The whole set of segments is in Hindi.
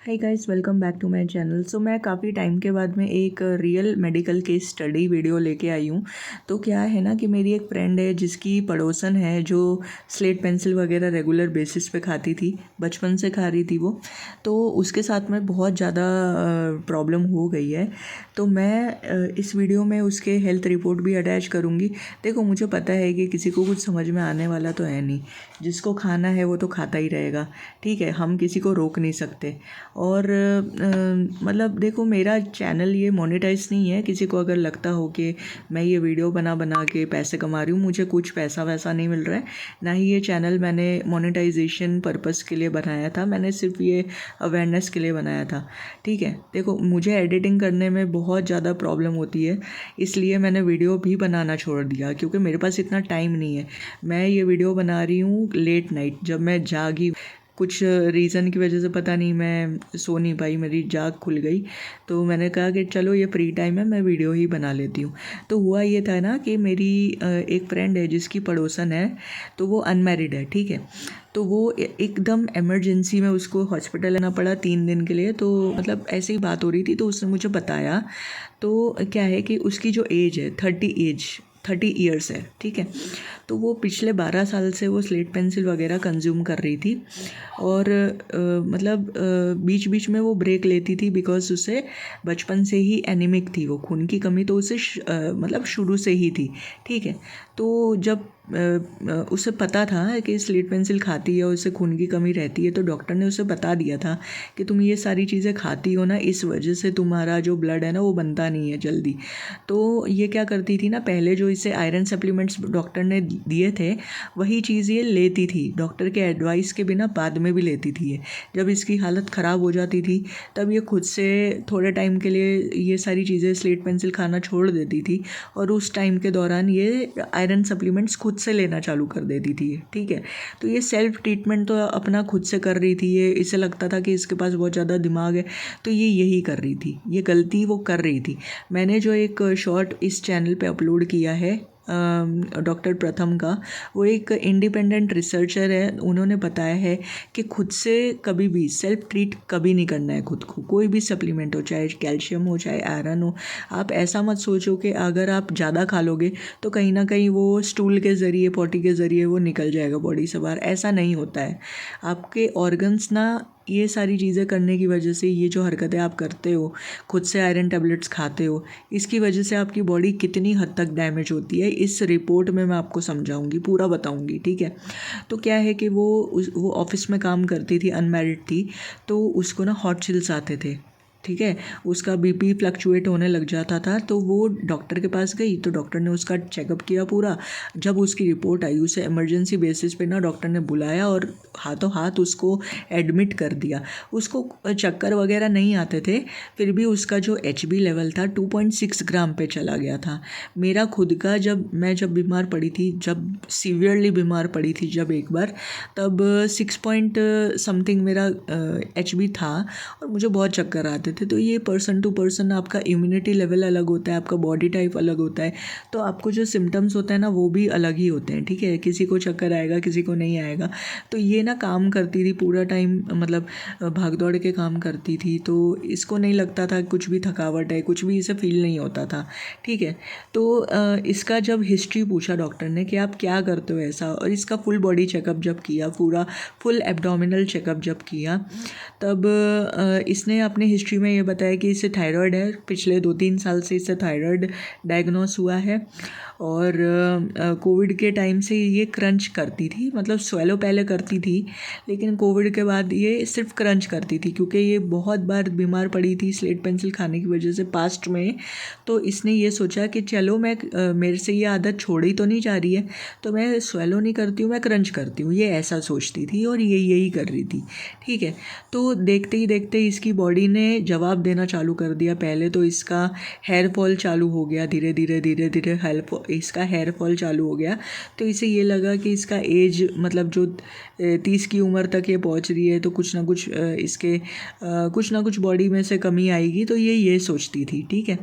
Hi guys, welcome back to my channel. So मैं काफ़ी टाइम के बाद में एक real medical case study video लेके आई हूँ। तो क्या है ना कि मेरी एक फ्रेंड है जिसकी पड़ोसन है जो स्लेट पेंसिल वगैरह रेगुलर बेसिस पे खाती थी, बचपन से खा रही थी वो। तो उसके साथ में बहुत ज़्यादा प्रॉब्लम हो गई है। तो मैं इस वीडियो में उसके हेल्थ रिपोर्ट भी अटैच करूँगी। देखो, मुझे पता है कि किसी को कुछ समझ में आने वाला तो है नहीं, जिसको खाना है वो तो खाता ही रहेगा, ठीक है। हम किसी को रोक नहीं सकते। और मतलब देखो, मेरा चैनल ये मोनेटाइज नहीं है। किसी को अगर लगता हो कि मैं ये वीडियो बना बना के पैसे कमा रही हूँ, मुझे कुछ पैसा वैसा नहीं मिल रहा है। ना ही ये चैनल मैंने मोनेटाइजेशन पर्पस के लिए बनाया था, मैंने सिर्फ ये अवेयरनेस के लिए बनाया था, ठीक है। देखो, मुझे एडिटिंग करने में बहुत ज़्यादा प्रॉब्लम होती है, इसलिए मैंने वीडियो भी बनाना छोड़ दिया, क्योंकि मेरे पास इतना टाइम नहीं है। मैं ये वीडियो बना रही हूँ लेट नाइट, जब मैं जागी, कुछ रीज़न की वजह से पता नहीं मैं सो नहीं पाई, मेरी जाग खुल गई। तो मैंने कहा कि चलो ये फ्री टाइम है, मैं वीडियो ही बना लेती हूँ। तो हुआ ये था ना कि मेरी एक फ्रेंड है जिसकी पड़ोसन है, तो वो अनमैरिड है, ठीक है। तो वो एकदम इमरजेंसी में उसको हॉस्पिटल आना पड़ा 3 दिन के लिए। तो मतलब ऐसे ही बात हो रही थी, तो उसने मुझे बताया। तो क्या है कि उसकी जो एज है 30 ईयर्स है, ठीक है। तो वो पिछले 12 साल से वो स्लेट पेंसिल वगैरह कंज्यूम कर रही थी। और मतलब बीच बीच में वो ब्रेक लेती थी, बिकॉज उसे बचपन से ही एनीमिक थी, वो खून की कमी तो उसे मतलब शुरू से ही थी, ठीक है। तो जब उसे पता था कि स्लेट पेंसिल खाती है और उससे खून की कमी रहती है, तो डॉक्टर ने उसे बता दिया था कि तुम ये सारी चीज़ें खाती हो ना, इस वजह से तुम्हारा जो ब्लड है ना वो बनता नहीं है जल्दी। तो ये क्या करती थी ना, पहले जो इसे आयरन सप्लीमेंट्स डॉक्टर ने दिए थे वही चीज़ ये लेती थी, डॉक्टर के एडवाइस के बिना बाद में भी लेती थी ये। जब इसकी हालत ख़राब हो जाती थी तब ये खुद से थोड़े टाइम के लिए ये सारी चीज़ें स्लेट पेंसिल खाना छोड़ देती थी, और उस टाइम के दौरान ये आयरन सप्लीमेंट्स खुद से लेना चालू कर देती थी, ठीक है। तो ये सेल्फ ट्रीटमेंट तो अपना खुद से कर रही थी। ये इसे लगता था कि इसके पास बहुत ज़्यादा दिमाग है, तो ये यही कर रही थी, ये गलती वो कर रही थी। मैंने जो एक शॉर्ट इस चैनल पे अपलोड किया है डॉक्टर प्रथम का, वो एक इंडिपेंडेंट रिसर्चर है, उन्होंने बताया है कि खुद से कभी भी सेल्फ ट्रीट कभी नहीं करना है खुद को। कोई भी सप्लीमेंट हो, चाहे कैल्शियम हो चाहे आयरन हो, आप ऐसा मत सोचो कि अगर आप ज़्यादा खा लोगे तो कहीं ना कहीं वो स्टूल के ज़रिए, पॉटी के ज़रिए वो निकल जाएगा बॉडी से बाहर। ऐसा नहीं होता है। आपके ऑर्गन्स ना, ये सारी चीज़ें करने की वजह से, ये जो हरकतें आप करते हो, खुद से आयरन टेबलेट्स खाते हो, इसकी वजह से आपकी बॉडी कितनी हद तक डैमेज होती है, इस रिपोर्ट में मैं आपको समझाऊंगी, पूरा बताऊंगी, ठीक है। तो क्या है कि वो ऑफिस में काम करती थी, अनमैरिड थी। तो उसको ना हॉट चिल्स आते थे, ठीक है। उसका बीपी फ्लक्चुएट होने लग जाता था। तो वो डॉक्टर के पास गई, तो डॉक्टर ने उसका चेकअप किया पूरा। जब उसकी रिपोर्ट आई, उसे इमरजेंसी बेसिस पे ना डॉक्टर ने बुलाया और हाथों हाथ उसको एडमिट कर दिया। उसको चक्कर वगैरह नहीं आते थे, फिर भी उसका जो HB लेवल था 2.6 ग्राम पे चला गया था। मेरा खुद का, जब बीमार पड़ी थी, जब सीवियरली बीमार पड़ी थी जब एक बार, तब 6 पॉइंट समथिंग मेरा HB था, और मुझे बहुत चक्कर आते थे। तो ये पर्सन टू पर्सन, आपका इम्यूनिटी लेवल अलग होता है, आपका बॉडी टाइप अलग होता है, तो आपको जो सिम्टम्स होते हैं ना वो भी अलग ही होते हैं, ठीक है। किसी को चक्कर आएगा, किसी को नहीं आएगा। तो ये ना काम करती थी पूरा टाइम, मतलब भाग दौड़ के काम करती थी, तो इसको नहीं लगता था कुछ भी थकावट है, कुछ भी इसे फील नहीं होता था, ठीक है। तो इसका जब हिस्ट्री पूछा डॉक्टर ने कि आप क्या करते हो ऐसा, और इसका फुल बॉडी चेकअप जब किया, पूरा फुल एब्डोमिनल चेकअप जब किया, तब इसने अपने हिस्ट्री में ये बताया कि इसे थायराइड है, पिछले 2-3 साल से इसे थायराइड डायग्नोस हुआ है। और कोविड के टाइम से ये क्रंच करती थी, मतलब स्वेलो पहले करती थी, लेकिन कोविड के बाद ये सिर्फ क्रंच करती थी, क्योंकि ये बहुत बार बीमार पड़ी थी स्लेट पेंसिल खाने की वजह से पास्ट में। तो इसने ये सोचा कि चलो मैं मेरे से ये आदत छोड़ी तो नहीं जा रही है, तो मैं स्वेलो नहीं करती हूँ, मैं क्रंच करती हूँ, ये ऐसा सोचती थी, और ये यही कर रही थी, ठीक है। तो देखते ही देखते इसकी बॉडी ने जवाब देना चालू कर दिया। पहले तो इसका हेयर फॉल चालू हो गया, धीरे धीरे धीरे धीरे इसका हेयर फॉल चालू हो गया। तो इसे ये लगा कि इसका एज, मतलब जो 30 की उम्र तक ये पहुंच रही है, तो कुछ ना कुछ इसके कुछ ना कुछ बॉडी में से कमी आएगी, तो ये सोचती थी, ठीक है।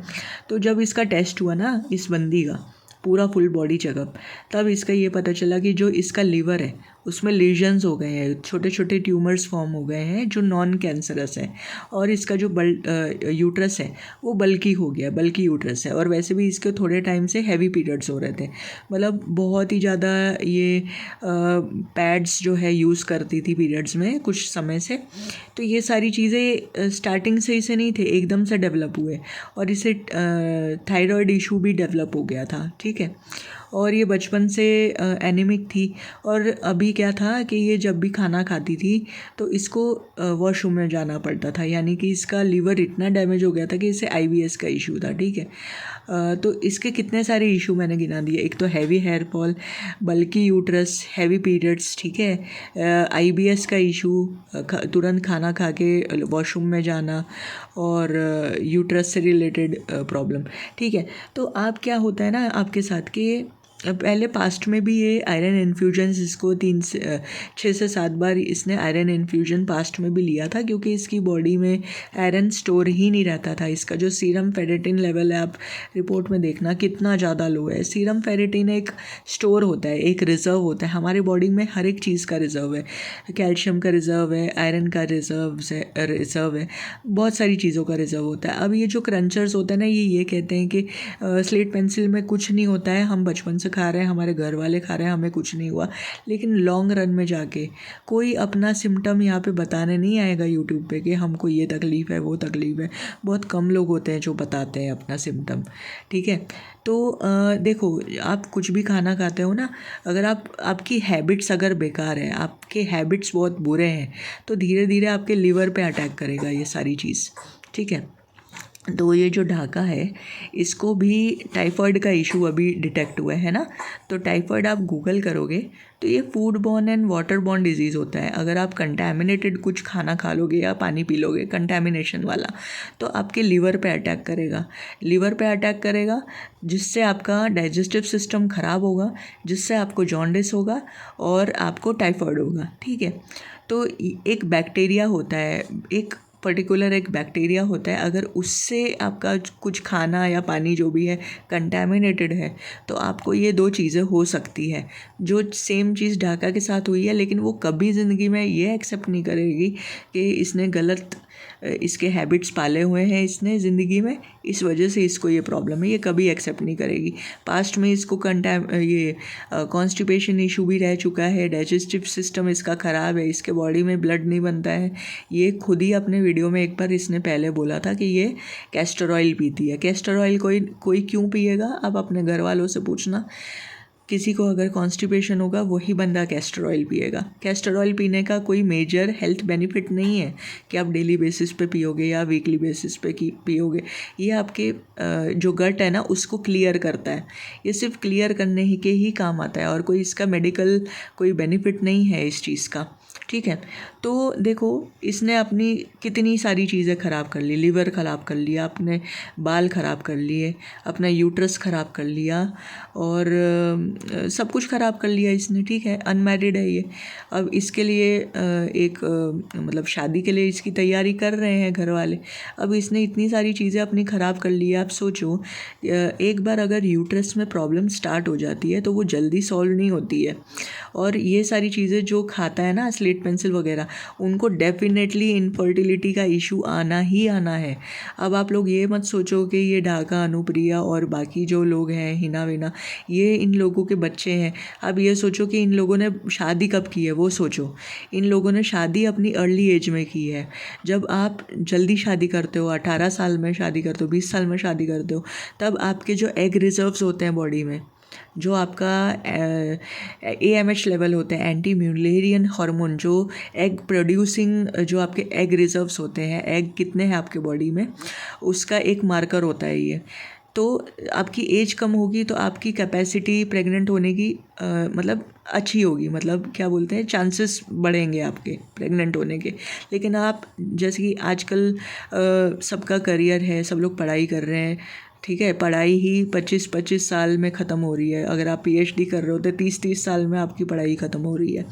तो जब इसका टेस्ट हुआ ना इस बंदी का, पूरा फुल बॉडी चेकअप, तब इसका ये पता चला कि जो इसका लीवर है उसमें लीजन्स हो गए हैं, छोटे छोटे ट्यूमर्स फॉर्म हो गए हैं जो नॉन कैंसरस है, और इसका जो यूट्रस है वो बल्की हो गया, बल्की यूट्रस है। और वैसे भी इसके थोड़े टाइम से हैवी पीरियड्स हो रहे थे, मतलब बहुत ही ज़्यादा ये पैड्स जो है यूज़ करती थी पीरियड्स में कुछ समय से। तो ये सारी चीज़ें स्टार्टिंग से इसे नहीं थे, एकदम से डेवलप हुए, और इसे थायराइड इशू भी डेवलप हो गया था, ठीक है। और ये बचपन से एनीमिक थी, और अभी क्या था कि ये जब भी खाना खाती थी तो इसको वॉशरूम में जाना पड़ता था, यानी कि इसका लीवर इतना डैमेज हो गया था कि इसे आईबीएस का इशू था, ठीक है। तो इसके कितने सारे इशू मैंने गिना दिए, एक तो हैवी हेयर फॉल, बल्कि यूट्रस, हैवी पीरियड्स, ठीक है, आईबीएस का इशू, तुरंत खाना खा के वॉशरूम में जाना, और यूट्रस से रिलेटेड प्रॉब्लम, ठीक है। तो आप क्या होता है ना आपके साथ कि पहले पास्ट में भी ये आयरन इन्फ्यूजन्स इसको 6 से 7 बार इसने आयरन इन्फ्यूजन पास्ट में भी लिया था, क्योंकि इसकी बॉडी में आयरन स्टोर ही नहीं रहता था। इसका जो सीरम फेरेटिन लेवल है, आप रिपोर्ट में देखना कितना ज़्यादा लो है। सीरम फेरेटिन एक स्टोर होता है, एक रिज़र्व होता है, हमारे बॉडी में हर एक चीज़ का रिज़र्व है, कैल्शियम का रिज़र्व है, आयरन का रिज़र्व है, बहुत सारी चीज़ों का रिज़र्व होता है। अब ये जो क्रंचर्स होते हैं ना, ये कहते हैं कि स्लेट पेंसिल में कुछ नहीं होता है, हम बचपन से खा रहे हैं, हमारे घर वाले खा रहे हैं, हमें कुछ नहीं हुआ, लेकिन लॉन्ग रन में जाके कोई अपना सिम्टम यहाँ पे बताने नहीं आएगा यूट्यूब पे कि हमको ये तकलीफ़ है, वो तकलीफ़ है। बहुत कम लोग होते हैं जो बताते हैं अपना सिम्टम, ठीक है। तो देखो, आप कुछ भी खाना खाते हो ना, अगर आपकी हैबिट्स अगर बेकार है, आपके हैबिट्स बहुत बुरे हैं, तो धीरे धीरे आपके लीवर पे अटैक करेगा ये सारी चीज़, ठीक है। तो ये जो ढाका है, इसको भी टाइफाइड का इशू अभी डिटेक्ट हुआ है ना। तो टाइफाइड आप गूगल करोगे तो ये food borne and water borne disease होता है। अगर आप कंटैमिनेटेड कुछ खाना खा लोगे या पानी पी लोगे कंटैमिनेशन वाला, तो आपके लीवर पे अटैक करेगा, लीवर पे अटैक करेगा, जिससे आपका डाइजेस्टिव सिस्टम ख़राब होगा, जिससे आपको जॉन्डिस होगा और आपको टाइफाइड होगा, ठीक है। तो एक बैक्टीरिया होता है, एक पर्टिकुलर एक बैक्टीरिया होता है, अगर उससे आपका कुछ खाना या पानी जो भी है कंटैमिनेटेड है, तो आपको ये 2 चीज़ें हो सकती है। जो सेम चीज़ ढाका के साथ हुई है, लेकिन वो कभी ज़िंदगी में ये एक्सेप्ट नहीं करेगी कि इसने गलत इसके हैबिट्स पाले हुए हैं इसने ज़िंदगी में, इस वजह से इसको ये प्रॉब्लम है, ये कभी एक्सेप्ट नहीं करेगी। पास्ट में इसको कॉन्स्टिपेशन इशू भी रह चुका है, डाइजेस्टिव सिस्टम इसका ख़राब है, इसके बॉडी में ब्लड नहीं बनता है। ये खुद ही अपने वीडियो में एक बार इसने पहले बोला था कि ये कैस्टर ऑयल पीती है। कैस्टर ऑयल कोई क्यों पिएगा, आप अपने घर वालों से पूछना। किसी को अगर कॉन्स्टिपेशन होगा वही बंदा कैस्टर ऑयल पिएगा। कैस्टर ऑयल पीने का कोई मेजर हेल्थ बेनिफिट नहीं है कि आप डेली बेसिस पे पियोगे या वीकली बेसिस पे पियोगे। ये आपके जो गट है ना उसको क्लियर करता है, ये सिर्फ क्लियर करने ही के ही काम आता है, और कोई इसका मेडिकल कोई बेनिफिट नहीं है इस चीज़ का, ठीक है। तो देखो, इसने अपनी कितनी सारी चीज़ें ख़राब कर ली, लीवर ख़राब कर लिया, अपने बाल ख़राब कर लिए, अपना यूट्रस ख़राब कर लिया, और सब कुछ ख़राब कर लिया इसने, ठीक है। अनमैरिड है ये, अब इसके लिए मतलब शादी के लिए इसकी तैयारी कर रहे हैं घर वाले। अब इसने इतनी सारी चीज़ें अपनी ख़राब कर ली है। आप सोचो, एक बार अगर यूट्रस में प्रॉब्लम स्टार्ट हो जाती है तो वो जल्दी सॉल्व नहीं होती है, और ये सारी चीज़ें जो खाता है ना स्लेट पेंसिल वगैरह, उनको डेफिनेटली इनफर्टिलिटी का इशू आना ही आना है। अब आप लोग ये मत सोचो कि ये ढाका, अनुप्रिया और बाकी जो लोग हैं, हिना विना, ये इन लोगों के बच्चे हैं। अब ये सोचो कि इन लोगों ने शादी कब की है, वो सोचो। इन लोगों ने शादी अपनी अर्ली एज में की है। जब आप जल्दी शादी करते हो, 18 साल में शादी करते हो, 20 साल में शादी करते हो, तब आपके जो एग रिजर्व्स होते हैं बॉडी में, जो आपका AMH लेवल होते हैं, एंटी म्यूलेरियन हार्मोन, जो एग प्रोड्यूसिंग, जो आपके एग रिजर्व्स होते हैं, एग कितने हैं आपके बॉडी में, उसका एक मार्कर होता है ये। तो आपकी एज कम होगी तो आपकी कैपेसिटी प्रेग्नेंट होने की मतलब अच्छी होगी, मतलब क्या बोलते हैं, चांसेस बढ़ेंगे आपके प्रेग्नेंट होने के। लेकिन आप जैसे कि आजकल सबका करियर है, सब लोग पढ़ाई कर रहे हैं, ठीक है, पढ़ाई ही 25-25 साल में ख़त्म हो रही है। अगर आप पीएचडी कर रहे हो तो 30-30 साल में आपकी पढ़ाई ख़त्म हो रही है।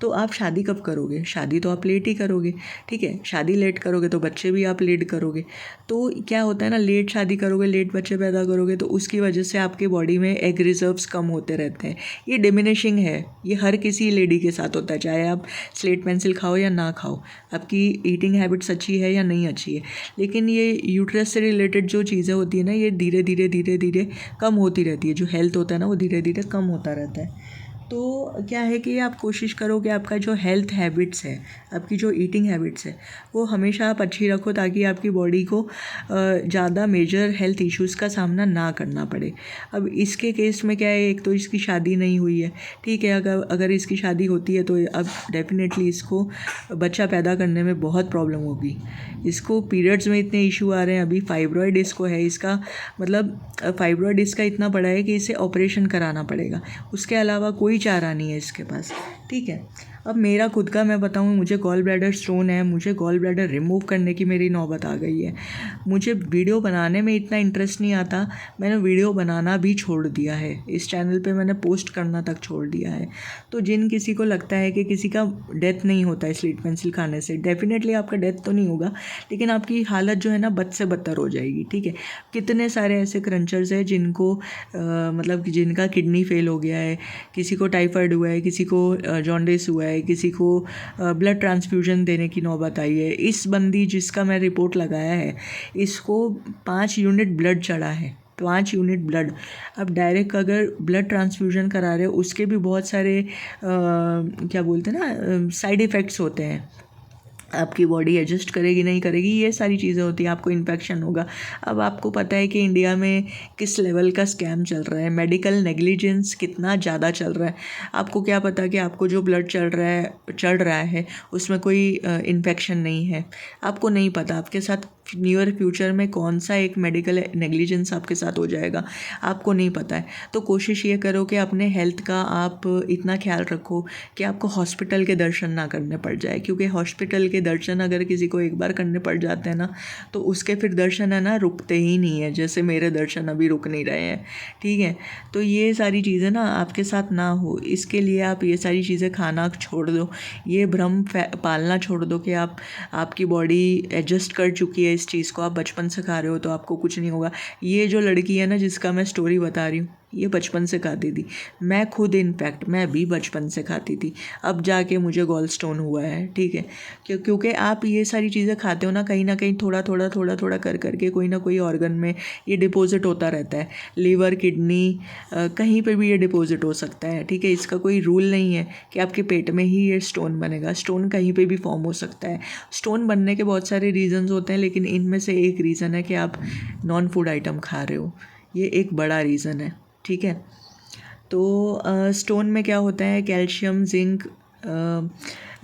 तो आप शादी कब करोगे? शादी तो आप लेट ही करोगे, ठीक है। शादी लेट करोगे तो बच्चे भी आप लेट करोगे। तो क्या होता है ना, लेट शादी करोगे, लेट बच्चे पैदा करोगे, तो उसकी वजह से आपकी बॉडी में एग रिजर्व्स कम होते रहते हैं। ये डिमिनिशिंग है, ये हर किसी लेडी के साथ होता है, चाहे आप स्लेट पेंसिल खाओ या ना खाओ, आपकी ईटिंग हैबिट्स अच्छी है या नहीं अच्छी है। लेकिन ये यूट्रस से रिलेटेड जो चीज़ें होती है ना, ये धीरे धीरे कम होती रहती है। जो हेल्थ होता है ना, वो धीरे धीरे कम होता रहता है। तो क्या है कि आप कोशिश करो कि आपका जो हेल्थ हैबिट्स है, आपकी जो ईटिंग हैबिट्स है, वो हमेशा आप अच्छी रखो, ताकि आपकी बॉडी को ज़्यादा मेजर हेल्थ इश्यूज़ का सामना ना करना पड़े। अब इसके केस में क्या है, एक तो इसकी शादी नहीं हुई है, ठीक है। अगर इसकी शादी होती है तो अब डेफिनेटली इसको बच्चा पैदा करने में बहुत प्रॉब्लम होगी। इसको पीरियड्स में इतने इशू आ रहे हैं, अभी फाइब्रॉइड इसको है, इसका मतलब फाइब्रॉइड इसका इतना बड़ा है कि इसे ऑपरेशन कराना पड़ेगा। उसके अलावा कोई चारा नहीं है इसके पास, ठीक है। अब मेरा खुद का मैं बताऊँ, मुझे गॉल ब्लैडर स्टोन है, मुझे गॉल ब्लैडर रिमूव करने की मेरी नौबत आ गई है। मुझे वीडियो बनाने में इतना इंटरेस्ट नहीं आता, मैंने वीडियो बनाना भी छोड़ दिया है, इस चैनल पे मैंने पोस्ट करना तक छोड़ दिया है। तो जिन किसी को लगता है कि किसी का डेथ नहीं होता है स्लेट पेंसिल खाने से, डेफिनेटली आपका डेथ तो नहीं होगा, लेकिन आपकी हालत जो है ना बद से बदतर हो जाएगी, ठीक है। कितने सारे ऐसे क्रंचर्स हैं जिनको मतलब जिनका किडनी फेल हो गया है, किसी को टाइफाइड हुआ है, किसी को जॉन्डिस हुआ है, किसी को ब्लड ट्रांसफ्यूजन देने की नौबत आई है। इस बंदी जिसका मैं रिपोर्ट लगाया है, इसको 5 यूनिट ब्लड चढ़ा है, 5 यूनिट ब्लड। अब डायरेक्ट अगर ब्लड ट्रांसफ्यूजन करा रहे हो, उसके भी बहुत सारे क्या बोलते हैं ना, साइड इफ़ेक्ट्स होते हैं। आपकी बॉडी एडजस्ट करेगी नहीं करेगी, ये सारी चीज़ें होती हैं, आपको इन्फेक्शन होगा। अब आपको पता है कि इंडिया में किस लेवल का स्कैम चल रहा है, मेडिकल नेग्लिजेंस कितना ज़्यादा चल रहा है। आपको क्या पता कि आपको जो ब्लड चढ़ रहा है उसमें कोई इन्फेक्शन नहीं है, आपको नहीं पता। आपके साथ नियर फ्यूचर में कौन सा एक मेडिकल नेग्लिजेंस आपके साथ हो जाएगा, आपको नहीं पता है। तो कोशिश ये करो कि अपने हेल्थ का आप इतना ख्याल रखो कि आपको हॉस्पिटल के दर्शन ना करने पड़ जाए, क्योंकि हॉस्पिटल के दर्शन अगर किसी को एक बार करने पड़ जाते हैं ना, तो उसके फिर दर्शन है ना रुकते ही नहीं है, जैसे मेरे दर्शन अभी रुक नहीं रहे हैं, ठीक है। तो ये सारी चीज़ें ना आपके साथ ना हो, इसके लिए आप ये सारी चीज़ें खाना छोड़ दो, ये भ्रम पालना छोड़ दो कि आपकी बॉडी एडजस्ट कर चुकी है इस चीज़ को, आप बचपन से खा रहे हो तो आपको कुछ नहीं होगा। ये जो लड़की है ना जिसका मैं स्टोरी बता रही हूँ, ये बचपन से खाती थी, मैं खुद इनफैक्ट मैं भी बचपन से खाती थी, अब जाके मुझे गॉल स्टोन हुआ है, ठीक है। क्योंकि आप ये सारी चीज़ें खाते हो ना कहीं थोड़ा थोड़ा कर करके कोई ना कोई ऑर्गन में ये डिपॉजिट होता रहता है, लीवर, किडनी, कहीं पर भी ये डिपॉजिट हो सकता है, ठीक है। इसका कोई रूल नहीं है कि आपके पेट में ही ये स्टोन बनेगा, स्टोन कहीं पर भी फॉर्म हो सकता है। स्टोन बनने के बहुत सारे रीज़न्स होते हैं, लेकिन इनमें से एक रीज़न है कि आप नॉन फूड आइटम खा रहे हो, ये एक बड़ा रीज़न है, ठीक है। तो स्टोन में क्या होता है, कैल्शियम, जिंक,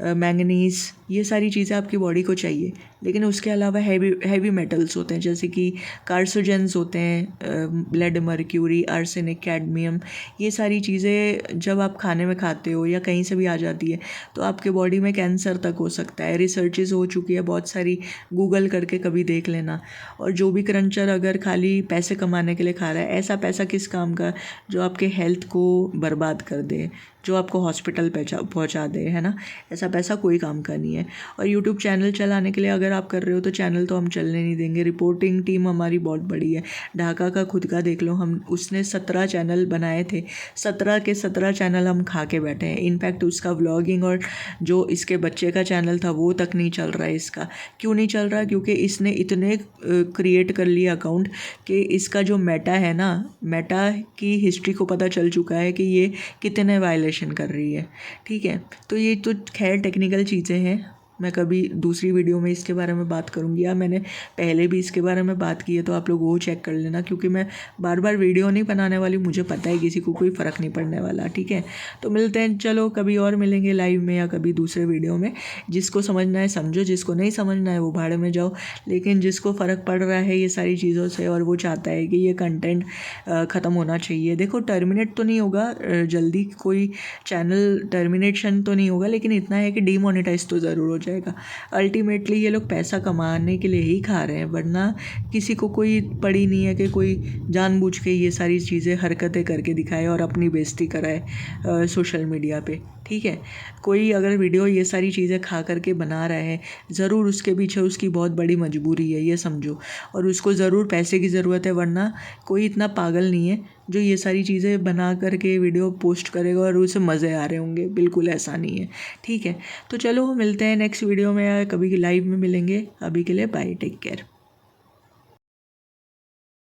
मैंगनीज़, ये सारी चीज़ें आपकी बॉडी को चाहिए। लेकिन उसके अलावा हैवी मेटल्स होते हैं, जैसे कि कार्सोजेंस होते हैं, लेड, मर्क्यूरी, आर्सेनिक, कैडमियम, ये सारी चीज़ें जब आप खाने में खाते हो या कहीं से भी आ जाती है तो आपके बॉडी में कैंसर तक हो सकता है। रिसर्चेस हो चुकी है बहुत सारी, गूगल करके कभी देख लेना। और जो भी क्रंचर अगर खाली पैसे कमाने के लिए खा रहा है, ऐसा पैसा किस काम का जो आपके हेल्थ को बर्बाद कर दे, जो आपको हॉस्पिटल पहुंचा दे, है ना। ऐसा पैसा कोई काम का नहीं है। और यूट्यूब चैनल चलाने के लिए अगर आप कर रहे हो तो चैनल तो हम चलने नहीं देंगे। रिपोर्टिंग टीम हमारी बहुत बड़ी है, ढाका का खुद का देख लो, उसने 17 चैनल बनाए थे, 17 के 17 चैनल हम खा के बैठे हैं। इनफैक्ट उसका व्लॉगिंग और जो इसके बच्चे का चैनल था वो तक नहीं चल रहा है इसका। क्यों नहीं चल रहा? क्योंकि इसने इतने क्रिएट कर लिए अकाउंट कि इसका जो मेटा है ना, मेटा की हिस्ट्री को पता चल चुका है कि ये कितने वायलेशन कर रही है, ठीक है। तो ये तो खैर टेक्निकल चीज़ें हैं, मैं कभी दूसरी वीडियो में इसके बारे में बात करूँगी, या मैंने पहले भी इसके बारे में बात की है, तो आप लोग वो चेक कर लेना, क्योंकि मैं बार बार वीडियो नहीं बनाने वाली, मुझे पता है किसी को कोई फ़र्क नहीं पड़ने वाला, ठीक है। तो मिलते हैं, चलो कभी और मिलेंगे लाइव में या कभी दूसरे वीडियो में। जिसको समझना है समझो, जिसको नहीं समझना है वो भाड़ में जाओ, लेकिन जिसको फ़र्क पड़ रहा है ये सारी चीज़ों से और वो चाहता है कि ये कंटेंट ख़त्म होना चाहिए, देखो टर्मिनेट तो नहीं होगा जल्दी, कोई चैनल टर्मिनेशन तो नहीं होगा, लेकिन इतना है कि डीमोनेटाइज तो ज़रूर हो जाएगा। अल्टीमेटली ये लोग पैसा कमाने के लिए ही खा रहे हैं, वरना किसी को कोई पड़ी नहीं है कि कोई जानबूझ के ये सारी चीज़ें हरकतें करके दिखाए और अपनी बेइज्जती कराए सोशल मीडिया पे। ठीक है, कोई अगर वीडियो ये सारी चीज़ें खा करके बना रहा है, ज़रूर उसके पीछे उसकी बहुत बड़ी मजबूरी है, ये समझो, और उसको ज़रूर पैसे की ज़रूरत है, वरना कोई इतना पागल नहीं है जो ये सारी चीज़ें बना करके वीडियो पोस्ट करेगा और उसे मज़े आ रहे होंगे। बिल्कुल ऐसा नहीं है। ठीक है, तो चलो मिलते हैं नेक्स्ट वीडियो में या कभी लाइव में मिलेंगे। अभी के लिए बाय, टेक केयर।